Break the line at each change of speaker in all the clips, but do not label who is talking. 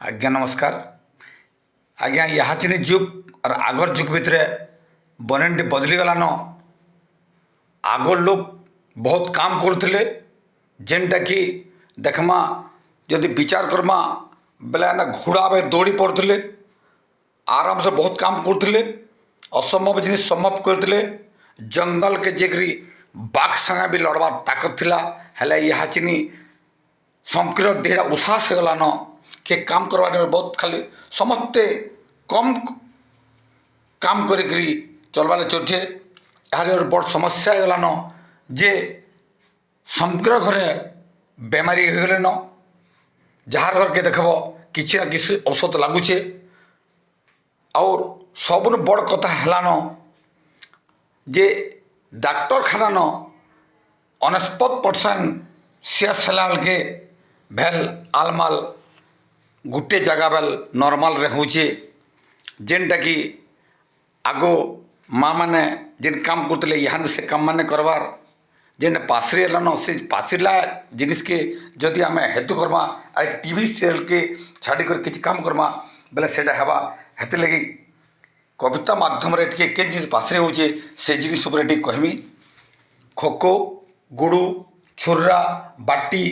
आज्ञा नमस्कार। आज्ञा यहाँ जुग और आगर जुग भितर बनेटी बदली गलान। आग लोग बहुत काम करुले जेनटा कि देखमा जदि विचार करमा बेले घोड़ा बे दौड़ी पड़ते आराम से बहुत काम करुले असंभव जिन संभव करते जंगल के जेकरी बाघ संगे भी लड़बार ताकत थिला हेले यहाँ संकीर्ण देहरा उसास से गलान के काम करवा बहुत खाली समस्ते कम काम करी चलवाले चलछे यार बड़ समस्या गलान जे समग्र घरे बेमारी हो गले न जार घर के देखब किसी ना किसी औषध लगुचे और सबुन बड़ कथा हेलान जे डाक्तरखाना न अनस्पत परसेंट शेष के भेल आलमाल गोटे जगह बेल नॉर्मल रे होचे जेनटा कि आगो माँ मैंने जिन काम करते यहाँ से काम मैंने करवार जेन पासरी न से पासरीला जिनिस के जदि आम हेतु करमा अरे टीवी सीरियल के छाड़ी कर किसी काम करमा बेले सेटा हेबा हेते लगी कविता माध्यम रे टिके के जिनिस पासरी होचे से जिनिस ऊपर टिके कहमी खोखो गुडू छुर्रा बाटी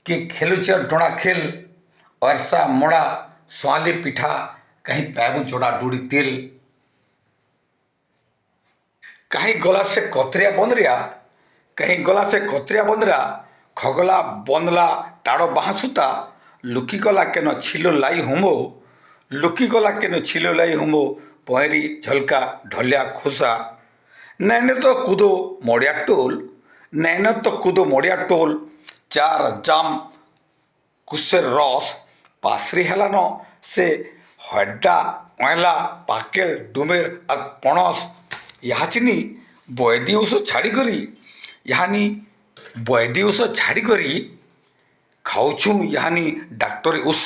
के खेलुचे डोड़ा खेल अरसा मोड़ा स्वाली पिठा कहीं पैगु चोड़ा डूड़ी तेल कहीं गला से कतरिया बंदरिया कहीं गला से कतरिया बंदरा खगला बंदला टाड़ो बाँसुता लुकी गला केन छिलो लाई हुमो लुकी गला केन छिलो लाई हुमो पहरी झलका ढलिया खुसा नैने तो कूदो मोड़िया टोल नैने तो कूदो मोड़िया टोल चार जाम कुशेर रस पासरी हेलान से हड्डा अला पाकेल डुमेर और पणस यहाँ बैदी ऊस छाड़ी करी यानी बैदी ऊस छाड़ी करी खाऊछु यानी डाक्टर ऊस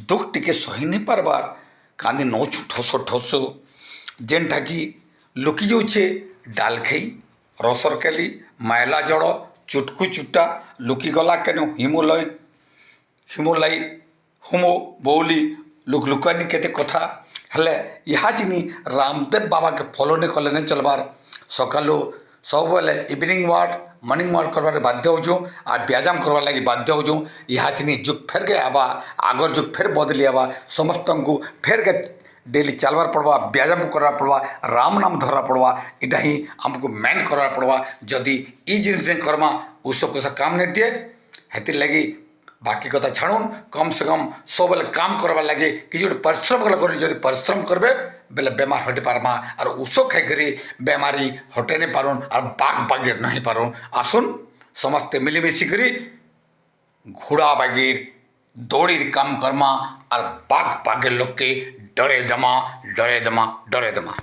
दुख टिके सही नहीं पारबार कांदी नौछु ठस ठस जेनटा कि लुकी जाऊे डाल खाई रसर केली मायला जड़ चुटकु चुटा लुकी गला केन हिमोलाई हुमो बौली लुक लुकानी केते कथा हेले यहाँ रामदेव बाबा के फॉलो नहीं कले नहीं चलबार सकालू सब बेले इवनिंग वॉक मॉर्निंग वॉक करवार बाध्य हो और व्यायाम करवार लगी बाध्य हो यहाँ जुग फेर के आवा आगर जुग फेर बदली आवा समस्त को फेर के डेली चलवार पड़वा व्यायाम करवा पड़वा राम नाम धरवा पड़वा इटा ही आमको मेन करवा पड़वा जदि ई जिनिस नहीं करमा उस काम नहीं दिए हेतिर लगी बाकी कथा छाड़ून कम से कम सब बेले काम करवा लगे किसी गोटे परिश्रम कर जब परिश्रम करबे बेले बेमार हटि पारमा और ऊस खाई बेमारी हटे नहीं पारुन और बाघ बागेर नहीं पारुन आसुन समस्ते मिलिमिशिक घोड़ा बागेर दौड़ी काम करमा और बाघ बागेर लोग के डरे दमा डरे दमा डरे दमा।